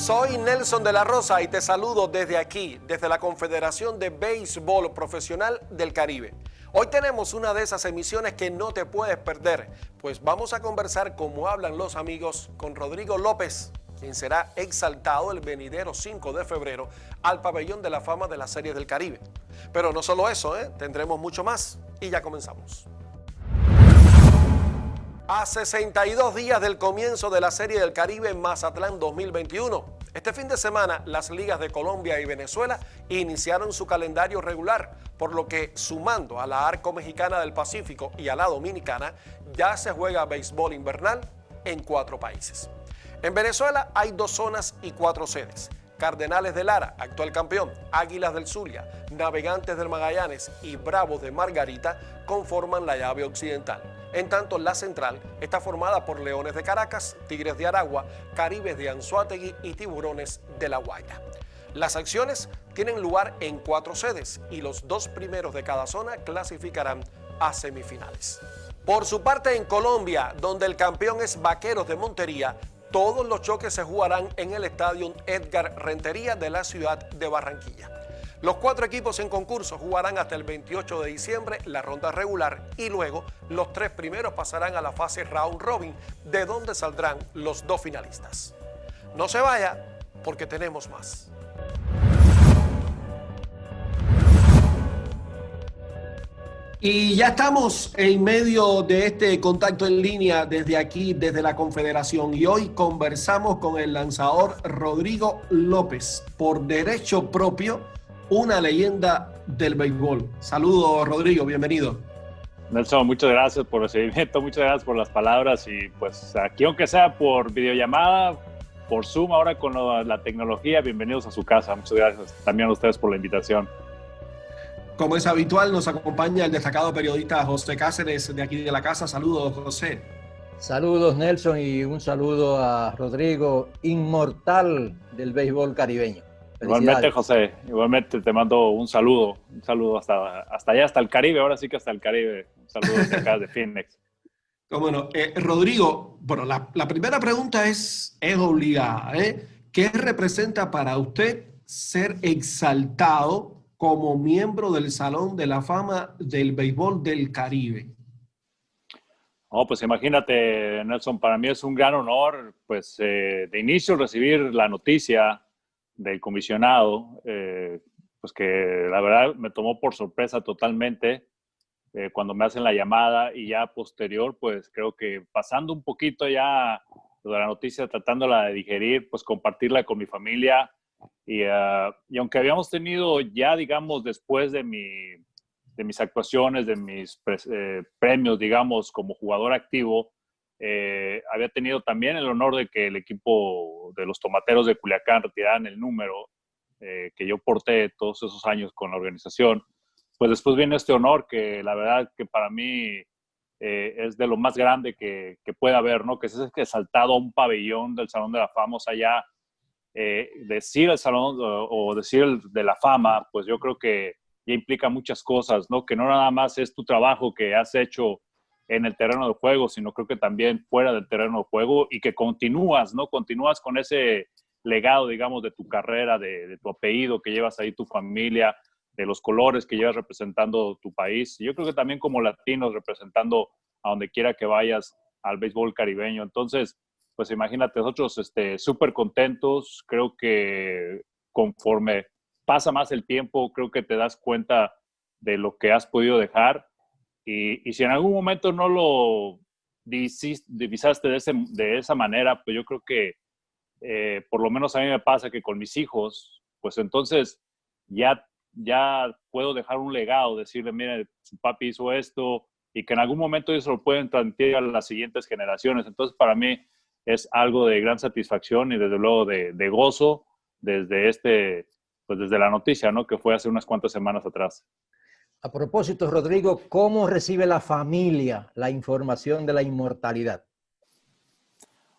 Soy Nelson de la Rosa y te saludo desde aquí, desde la Confederación de Béisbol Profesional del Caribe. Hoy tenemos una de esas emisiones que no te puedes perder, pues vamos a conversar como hablan los amigos con Rodrigo López, quien será exaltado el venidero 5 de febrero al Pabellón de la Fama de las Series del Caribe. Pero no solo eso, tendremos mucho más y ya comenzamos. A 62 días del comienzo de la Serie del Caribe en Mazatlán 2021, este fin de semana las ligas de Colombia y Venezuela iniciaron su calendario regular, por lo que sumando a la Arco Mexicana del Pacífico y a la Dominicana, ya se juega béisbol invernal en 4 países. En Venezuela hay 2 zonas y 4 sedes. Cardenales de Lara, actual campeón, Águilas del Zulia, Navegantes del Magallanes y Bravos de Margarita conforman la llave occidental. En tanto, la central está formada por Leones de Caracas, Tigres de Aragua, Caribes de Anzoátegui y Tiburones de La Guaira. Las acciones tienen lugar en 4 sedes y los 2 primeros de cada zona clasificarán a semifinales. Por su parte, en Colombia, donde el campeón es Vaqueros de Montería, todos los choques se jugarán en el estadio Edgar Rentería de la ciudad de Barranquilla. Los 4 equipos en concurso jugarán hasta el 28 de diciembre la ronda regular y luego los 3 primeros pasarán a la fase round robin, de donde saldrán los 2 finalistas. No se vaya, porque tenemos más. Y ya estamos en medio de este contacto en línea desde aquí, desde la Confederación. Y hoy conversamos con el lanzador Rodrigo López, por derecho propio, una leyenda del béisbol. Saludos, Rodrigo, bienvenido. Nelson, muchas gracias por el recibimiento, muchas gracias por las palabras. Y pues aquí, aunque sea por videollamada, por Zoom, ahora con la tecnología, bienvenidos a su casa. Muchas gracias también a ustedes por la invitación. Como es habitual, nos acompaña el destacado periodista José Cáceres de aquí de la casa. Saludos, José. Saludos, Nelson, y un saludo a Rodrigo, inmortal del béisbol caribeño. Igualmente, José, igualmente te mando un saludo hasta allá, hasta el Caribe, ahora sí que hasta el Caribe. Un saludo desde acá de Phoenix. Cómo no. Rodrigo, bueno, la primera pregunta es obligada. ¿Qué representa para usted ser exaltado como miembro del Salón de la Fama del Béisbol del Caribe? Oh, pues imagínate, Nelson, para mí es un gran honor, pues de inicio recibir la noticia del comisionado, pues que la verdad me tomó por sorpresa totalmente cuando me hacen la llamada, y ya posterior, pues creo que pasando un poquito ya de la noticia, tratándola de digerir, pues compartirla con mi familia. Y aunque habíamos tenido ya, digamos, después de mis actuaciones, de mis premios, digamos, como jugador activo, había tenido también el honor de que el equipo de los Tomateros de Culiacán retiraran el número que yo porté todos esos años con la organización. Pues después viene este honor que la verdad que para mí es de lo más grande que puede haber, ¿no? Que es exaltado a un pabellón del Salón de la Fama. O sea, ya decir el Salón o decir el de la Fama, pues yo creo que ya implica muchas cosas, ¿no? Que no nada más es tu trabajo que has hecho en el terreno de juego, sino creo que también fuera del terreno de juego, y que continúas, ¿no? Continúas con ese legado, digamos, de tu carrera, de tu apellido que llevas ahí, tu familia, de los colores que llevas representando tu país. Y yo creo que también como latinos representando a donde quiera que vayas al béisbol caribeño. Entonces, pues imagínate, nosotros súper contentos. Creo que conforme pasa más el tiempo, creo que te das cuenta de lo que has podido dejar. Y si en algún momento no lo divisaste de esa manera, pues yo creo que por lo menos a mí me pasa que con mis hijos, pues entonces ya puedo dejar un legado, decirle, mire, su papi hizo esto, y que en algún momento ellos lo pueden transmitir a las siguientes generaciones. Entonces, para mí es algo de gran satisfacción y desde luego de gozo desde pues desde la noticia, ¿no? Que fue hace unas cuantas semanas atrás. A propósito, Rodrigo, ¿cómo recibe la familia la información de la inmortalidad?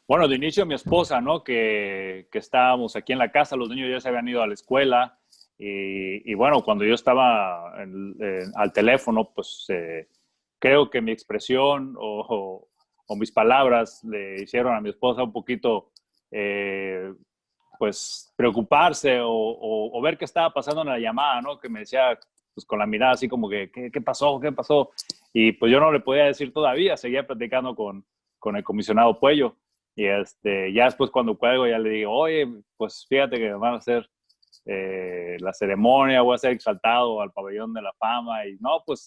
Bueno, de inicio mi esposa, ¿no? Que estábamos aquí en la casa, los niños ya se habían ido a la escuela, y bueno, cuando yo estaba al teléfono, pues creo que mi expresión o mis palabras le hicieron a mi esposa un poquito pues preocuparse o ver qué estaba pasando en la llamada, ¿no? Que me decía pues con la mirada así como que, ¿qué pasó? ¿Qué pasó? Y pues yo no le podía decir todavía, seguía platicando con el comisionado Puello. Y ya después cuando cuelgo ya le digo, oye, pues fíjate que van a hacer la ceremonia, voy a ser exaltado al pabellón de la fama. Y no, pues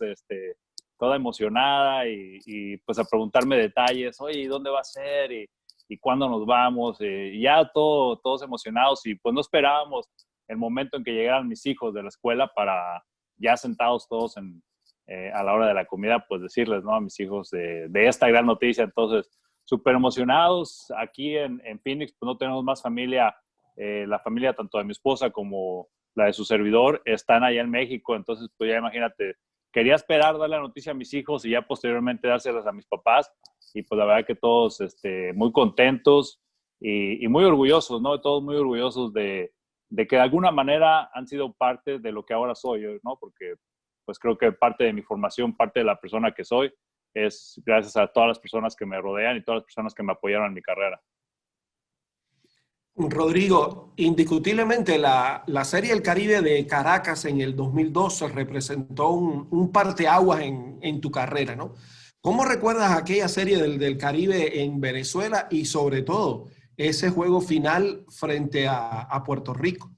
toda emocionada y pues a preguntarme detalles, oye, ¿y dónde va a ser? Y cuándo nos vamos, y ya todos emocionados, y pues no esperábamos el momento en que llegaran mis hijos de la escuela para ya sentados todos a la hora de la comida, pues decirles, ¿no? A mis hijos de esta gran noticia. Entonces, súper emocionados. Aquí en Phoenix, pues no tenemos más familia, la familia tanto de mi esposa como la de su servidor están allá en México, entonces pues ya imagínate, quería esperar darle la noticia a mis hijos y ya posteriormente dárselas a mis papás. Y pues la verdad que todos muy contentos y muy orgullosos, ¿no? Todos muy orgullosos de que de alguna manera han sido parte de lo que ahora soy, ¿no? Porque pues creo que parte de mi formación, parte de la persona que soy, es gracias a todas las personas que me rodean y todas las personas que me apoyaron en mi carrera. Rodrigo, indiscutiblemente la Serie del Caribe de Caracas en el 2012 representó un parteaguas en tu carrera, ¿no? ¿Cómo recuerdas aquella Serie del Caribe en Venezuela y sobre todo ese juego final frente a Puerto Rico?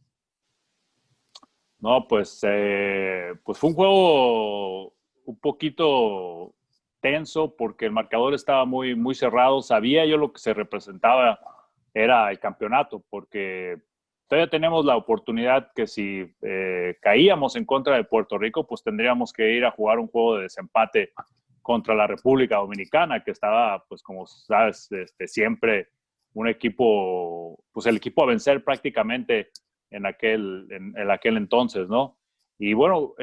No, pues fue un juego un poquito tenso porque el marcador estaba muy, muy cerrado. Sabía yo lo que se representaba era el campeonato, porque todavía tenemos la oportunidad que si caíamos en contra de Puerto Rico, pues tendríamos que ir a jugar un juego de desempate contra la República Dominicana, que estaba, pues como sabes, siempre un equipo, pues el equipo a vencer prácticamente en aquel entonces, ¿no? Y bueno,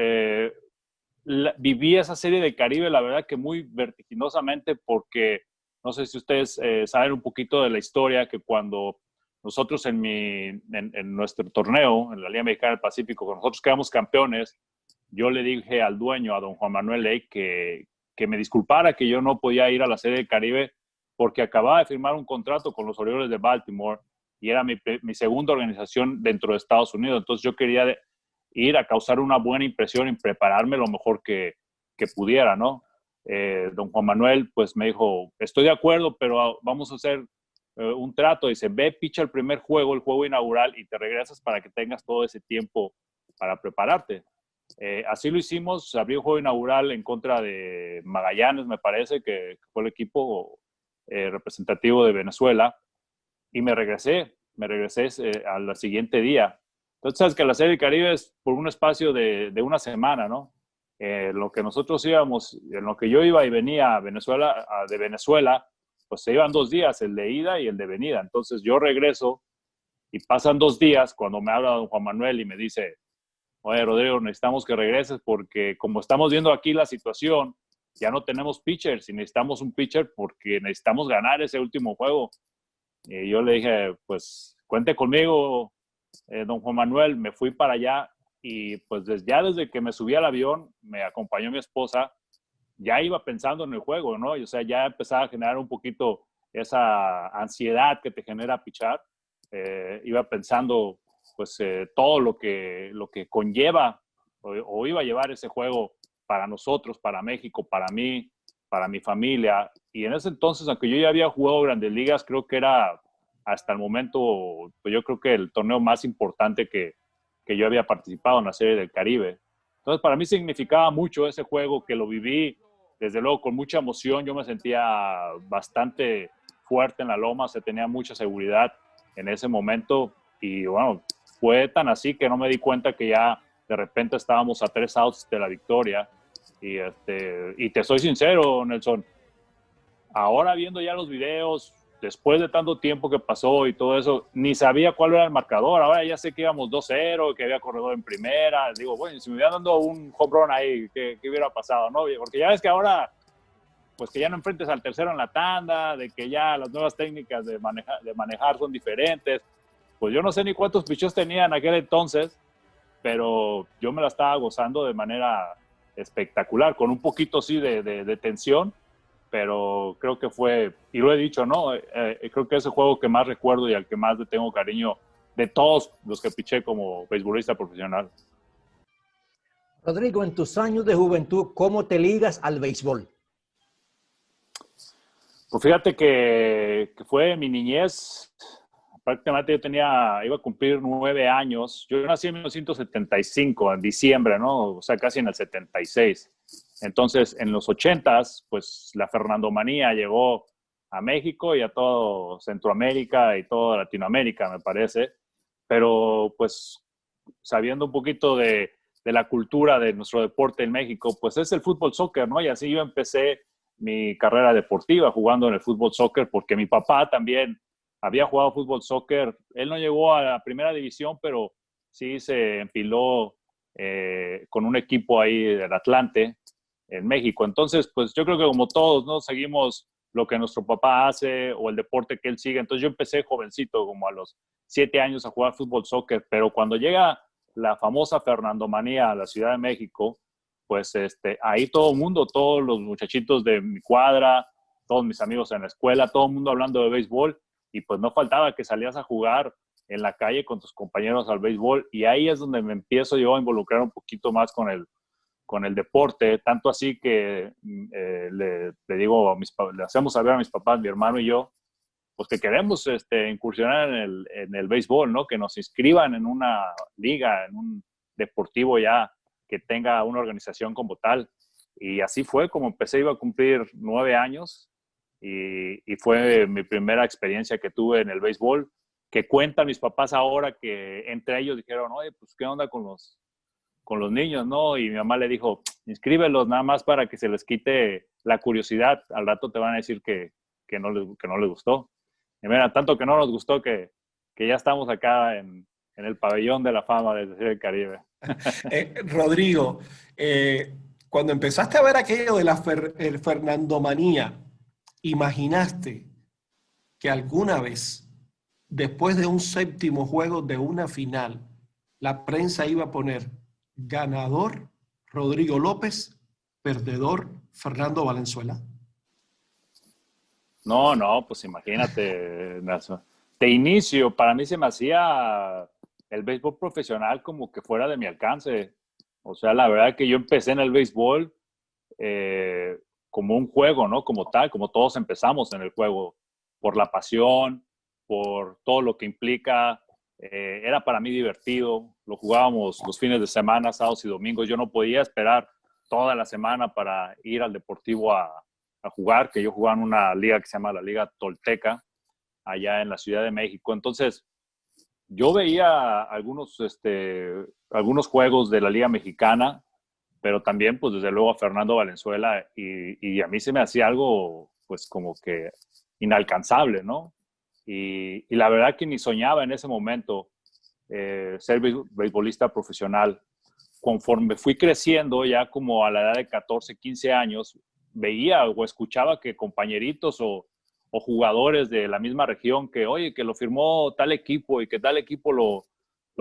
viví esa Serie del Caribe, la verdad que muy vertiginosamente, porque no sé si ustedes saben un poquito de la historia, que cuando nosotros en nuestro torneo, en la Liga Mexicana del Pacífico, cuando nosotros quedamos campeones, yo le dije al dueño, a don Juan Manuel Ley, que me disculpara que yo no podía ir a la Serie del Caribe porque acababa de firmar un contrato con los Orioles de Baltimore y era mi segunda organización dentro de Estados Unidos. Entonces yo quería ir a causar una buena impresión y prepararme lo mejor que pudiera, ¿no? Don Juan Manuel pues me dijo, estoy de acuerdo, pero vamos a hacer un trato. Dice, ve, picha el primer juego, el juego inaugural, y te regresas para que tengas todo ese tiempo para prepararte. Así lo hicimos, abrió el juego inaugural en contra de Magallanes, me parece, que fue el equipo representativo de Venezuela, y me regresé al siguiente día. Entonces, sabes que la Serie del Caribe es por un espacio de una semana, ¿no? Lo que nosotros íbamos, en lo que yo iba y venía de Venezuela, pues se iban 2 días, el de ida y el de venida. Entonces yo regreso y pasan 2 días cuando me habla don Juan Manuel y me dice, oye, Rodrigo, necesitamos que regreses porque como estamos viendo aquí la situación, ya no tenemos pitchers y necesitamos un pitcher porque necesitamos ganar ese último juego. Y yo le dije, pues cuente conmigo, don Juan Manuel. Me fui para allá y pues desde que me subí al avión, me acompañó mi esposa, ya iba pensando en el juego, ¿no? Y, o sea, ya empezaba a generar un poquito esa ansiedad que te genera pichar. Iba pensando pues todo lo que conlleva o iba a llevar ese juego para nosotros, para México, para mí, para mi familia. Y en ese entonces, aunque yo ya había jugado Grandes Ligas, creo que era hasta el momento, pues yo creo que el torneo más importante que yo había participado en la Serie del Caribe. Entonces, para mí significaba mucho ese juego, que lo viví, desde luego, con mucha emoción. Yo me sentía bastante fuerte en la loma, se tenía mucha seguridad en ese momento. Y bueno, fue tan así que no me di cuenta que ya de repente estábamos a 3 outs de la victoria. Y te soy sincero, Nelson, ahora viendo ya los videos, después de tanto tiempo que pasó y todo eso, ni sabía cuál era el marcador. Ahora ya sé que íbamos 2-0, que había corredor en primera. Digo, bueno, si me hubieran dado un home run ahí, ¿qué hubiera pasado, no? Porque ya ves que ahora, pues que ya no enfrentes al tercero en la tanda, de que ya las nuevas técnicas de manejar son diferentes. Pues yo no sé ni cuántos pichos tenía en aquel entonces, pero yo me la estaba gozando de manera espectacular, con un poquito sí de tensión, pero creo que fue, y lo he dicho, ¿no? Creo que es el juego que más recuerdo y al que más le tengo cariño de todos los que piché como beisbolista profesional. Rodrigo, en tus años de juventud, ¿cómo te ligas al béisbol? Pues fíjate que fue mi niñez. Prácticamente iba a cumplir 9 años. Yo nací en 1975, en diciembre, ¿no? O sea, casi en el 76. Entonces, en los 80s, pues la Fernandomanía llegó a México y a todo Centroamérica y toda Latinoamérica, me parece. Pero, pues, sabiendo un poquito de la cultura de nuestro deporte en México, pues es el fútbol soccer, ¿no? Y así yo empecé mi carrera deportiva jugando en el fútbol soccer, porque mi papá también había jugado fútbol soccer. Él no llegó a la primera división, pero sí se enfiló con un equipo ahí del Atlante en México. Entonces, pues yo creo que como todos, ¿no? Seguimos lo que nuestro papá hace o el deporte que él sigue. Entonces yo empecé jovencito, como a los 7 años, a jugar fútbol soccer, pero cuando llega la famosa Fernandomanía a la Ciudad de México, pues ahí todo el mundo, todos los muchachitos de mi cuadra, todos mis amigos en la escuela, todo el mundo hablando de béisbol, y pues no faltaba que salías a jugar en la calle con tus compañeros al béisbol, y ahí es donde me empiezo yo a involucrar un poquito más con el deporte, tanto así que le digo le hacemos saber a mis papás, mi hermano y yo, pues que queremos incursionar en el béisbol, ¿no? Que nos inscriban en una liga, en un deportivo ya que tenga una organización como tal. Y así fue como empecé. Iba a cumplir 9 años y fue mi primera experiencia que tuve en el béisbol, que cuentan mis papás ahora que entre ellos dijeron, oye, pues ¿qué onda con los niños, no? Y mi mamá le dijo, inscríbelos nada más para que se les quite la curiosidad. Al rato te van a decir que no les gustó. Y mira, tanto que no nos gustó que ya estamos acá en el pabellón de la fama del Serie del Caribe. Rodrigo, cuando empezaste a ver aquello de la Fernandomanía, ¿imaginaste que alguna vez, después de un séptimo juego de una final, la prensa iba a poner ganador Rodrigo López, perdedor Fernando Valenzuela? No, pues imagínate, Nelson. De inicio, para mí se me hacía el béisbol profesional como que fuera de mi alcance. O sea, la verdad que yo empecé en el béisbol como un juego, ¿no? Como tal, como todos empezamos en el juego, por la pasión, por todo lo que implica. Era para mí divertido. Lo jugábamos los fines de semana, sábados y domingos. Yo no podía esperar toda la semana para ir al Deportivo a jugar, que yo jugaba en una liga que se llama la Liga Tolteca, allá en la Ciudad de México. Entonces, yo veía algunos juegos de la Liga Mexicana, pero también, pues, desde luego a Fernando Valenzuela, y a mí se me hacía algo, pues, como que inalcanzable, ¿no? Y la verdad que ni soñaba en ese momento ser beisbolista profesional. Conforme fui creciendo, ya como a la edad de 14, 15 años, veía o escuchaba que compañeritos o jugadores de la misma región que, oye, que lo firmó tal equipo y que tal equipo lo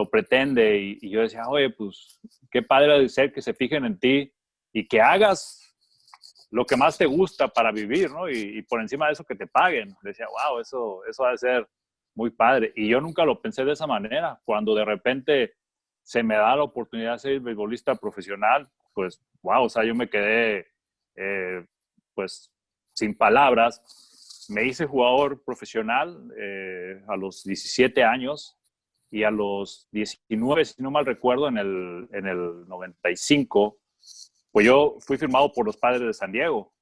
pretende. Y yo decía, oye, pues qué padre de ser que se fijen en ti y que hagas lo que más te gusta para vivir, ¿no? Y por encima de eso que te paguen. Decía, wow, eso ha de ser muy padre. Y yo nunca lo pensé de esa manera. Cuando de repente se me da la oportunidad de ser beisbolista profesional, pues, wow, o sea, yo me quedé, pues, sin palabras. Me hice jugador profesional a los 17 años y a los 19, si no mal recuerdo, en el 95, pues yo fui firmado por los Padres de San Diego.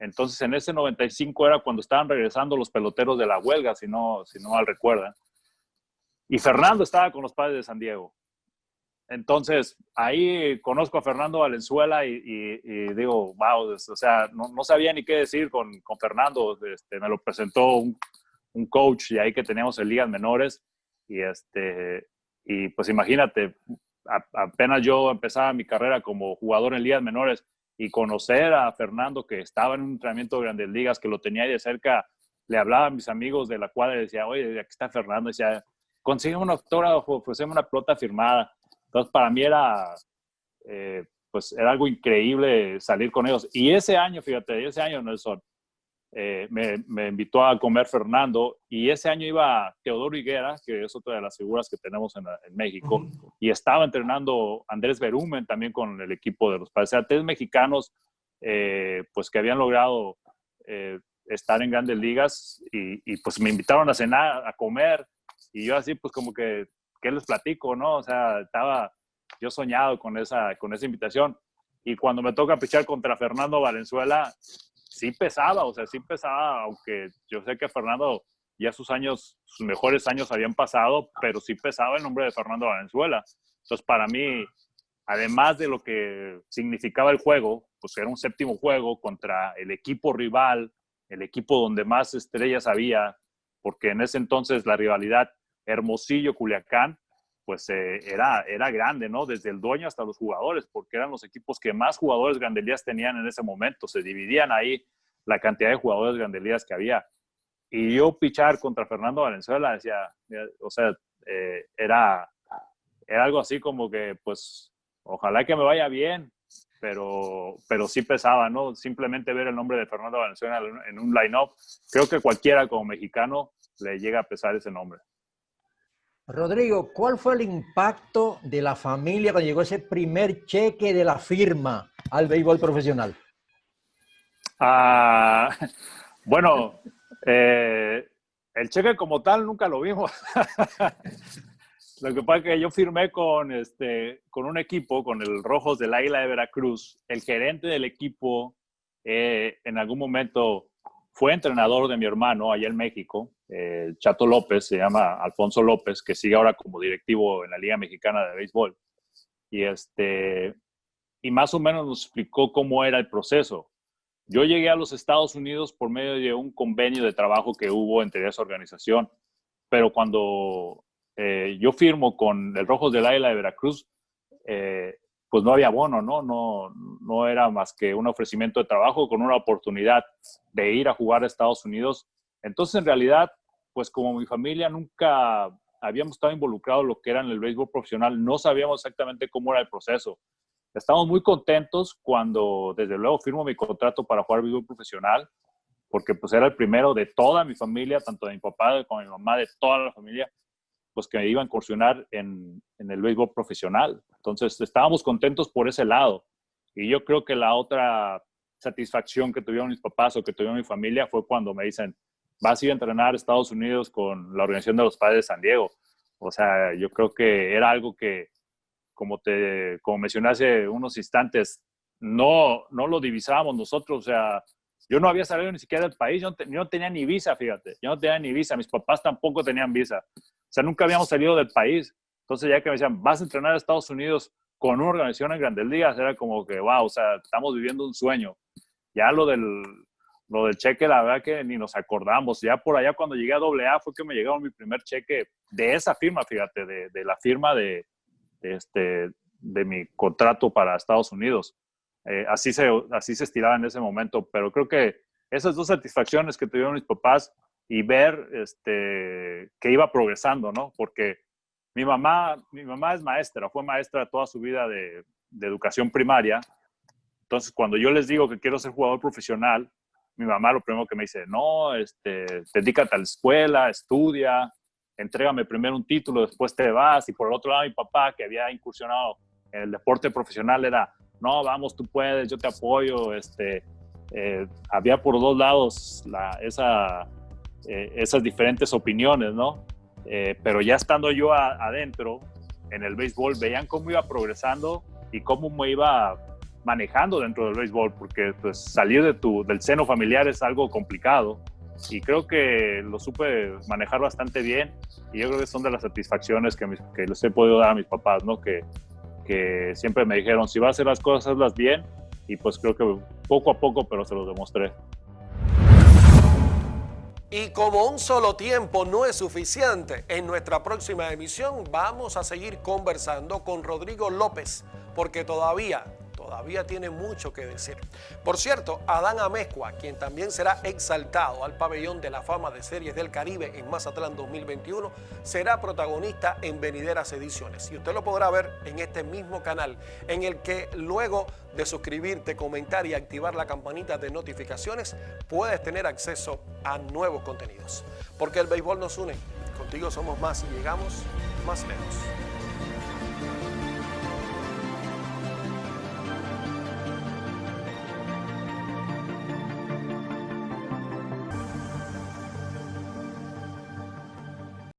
Entonces, en ese 95 era cuando estaban regresando los peloteros de la huelga, si no mal recuerdan. Y Fernando estaba con los Padres de San Diego. Entonces, ahí conozco a Fernando Valenzuela y digo, wow, o sea, no sabía ni qué decir con Fernando. Me lo presentó un coach y ahí que teníamos en ligas menores. Y pues imagínate, apenas yo empezaba mi carrera como jugador en ligas menores y conocer a Fernando, que estaba en un entrenamiento de Grandes Ligas, que lo tenía ahí de cerca, le hablaba a mis amigos de la cuadra y decía, oye, aquí está Fernando. Y decía, consigue un autógrafo, ofreceme una pelota firmada. Entonces, para mí pues era algo increíble salir con ellos. Y ese año, fíjate, Nelson, me invitó a comer Fernando, y ese año iba Teodoro Higuera, que es otra de las figuras que tenemos en México, y estaba entrenando Andrés Berumen también con el equipo de los Padres. O sea, 3 mexicanos pues que habían logrado estar en grandes ligas, y pues me invitaron a cenar, a comer, y yo así pues como que, ¿qué les platico, no? O sea, estaba yo soñado con esa invitación, y cuando me toca pichar contra Fernando Valenzuela, sí pesaba, aunque yo sé que Fernando ya sus mejores años habían pasado, pero sí pesaba el nombre de Fernando Valenzuela. Entonces, para mí, además de lo que significaba el juego, pues era un 7º juego contra el equipo rival, el equipo donde más estrellas había, porque en ese entonces la rivalidad Hermosillo-Culiacán, pues era grande, ¿no? Desde el dueño hasta los jugadores, porque eran los equipos que más jugadores Grandes Ligas tenían en ese momento. Se dividían ahí la cantidad de jugadores Grandes Ligas que había. Y yo pichar contra Fernando Valenzuela, decía, o sea, era algo así como que, pues, ojalá que me vaya bien, pero sí pesaba, ¿no? Simplemente ver el nombre de Fernando Valenzuela en un line-up, creo que cualquiera como mexicano le llega a pesar ese nombre. Rodrigo, ¿cuál fue el impacto de la familia cuando llegó ese primer cheque de la firma al béisbol profesional? Bueno, el cheque como tal nunca lo vimos. Lo que pasa es que yo firmé con un equipo, con el Rojos del Águila de Veracruz. El gerente del equipo en algún momento fue entrenador de mi hermano allá en México, Chato López, se llama Alfonso López, que sigue ahora como directivo en la Liga Mexicana de Béisbol. Y más o menos nos explicó cómo era el proceso. Yo llegué a los Estados Unidos por medio de un convenio de trabajo que hubo entre esa organización, pero cuando yo firmo con el Rojos del Águila de Veracruz, pues no había bono, no era más que un ofrecimiento de trabajo con una oportunidad de ir a jugar a Estados Unidos. Entonces, en realidad, pues como mi familia nunca habíamos estado involucrados en lo que era en el béisbol profesional, no sabíamos exactamente cómo era el proceso. Estamos muy contentos cuando, desde luego, firmo mi contrato para jugar béisbol profesional, porque pues era el primero de toda mi familia, tanto de mi papá como de mi mamá, de toda la familia, pues que me iban a incursionar en el béisbol profesional. Entonces, estábamos contentos por ese lado. Y yo creo que la otra satisfacción que tuvieron mis papás o que tuvieron mi familia fue cuando me dicen, vas a ir a entrenar a Estados Unidos con la organización de los Padres de San Diego. O sea, yo creo que era algo que, como mencioné hace unos instantes, no lo divisábamos nosotros. O sea, yo no había salido ni siquiera del país, yo no tenía ni visa, fíjate. Yo no tenía ni visa, mis papás tampoco tenían visa. O sea, nunca habíamos salido del país. Entonces, ya que me decían, vas a entrenar a Estados Unidos con una organización en Grandes Ligas, era como que, wow, o sea, estamos viviendo un sueño. Ya lo del cheque, la verdad que ni nos acordamos. Ya por allá, cuando llegué a AA, fue que me llegó mi primer cheque de esa firma, fíjate, de la firma de mi contrato para Estados Unidos. Así se estiraba en ese momento. Pero creo que esas 2 satisfacciones que tuvieron mis papás y ver que iba progresando, ¿no? Porque mi mamá es maestra, fue maestra toda su vida de educación primaria. Entonces, cuando yo les digo que quiero ser jugador profesional, mi mamá lo primero que me dice, no, dedícate a la escuela, estudia, entrégame primero un título, después te vas. Y por el otro lado, mi papá, que había incursionado en el deporte profesional, era, no, vamos, tú puedes, yo te apoyo. Había por 2 lados esas diferentes opiniones, ¿no? Pero ya estando yo adentro en el béisbol, veían cómo iba progresando y cómo me iba manejando dentro del béisbol, porque pues salir del seno familiar es algo complicado, y creo que lo supe manejar bastante bien, y yo creo que son de las satisfacciones que les he podido dar a mis papás, ¿no? Que siempre me dijeron, si vas a hacer las cosas, hazlas bien, y pues creo que poco a poco, pero se lo demostré. Y como un solo tiempo no es suficiente, en nuestra próxima emisión vamos a seguir conversando con Rodrigo López, porque todavía todavía tiene mucho que decir. Por cierto, Adán Amezcua, quien también será exaltado al pabellón de la fama de Series del Caribe en Mazatlán 2021, será protagonista en venideras ediciones. Y usted lo podrá ver en este mismo canal, en el que luego de suscribirte, comentar y activar la campanita de notificaciones, puedes tener acceso a nuevos contenidos. Porque el béisbol nos une. Contigo somos más y llegamos más lejos.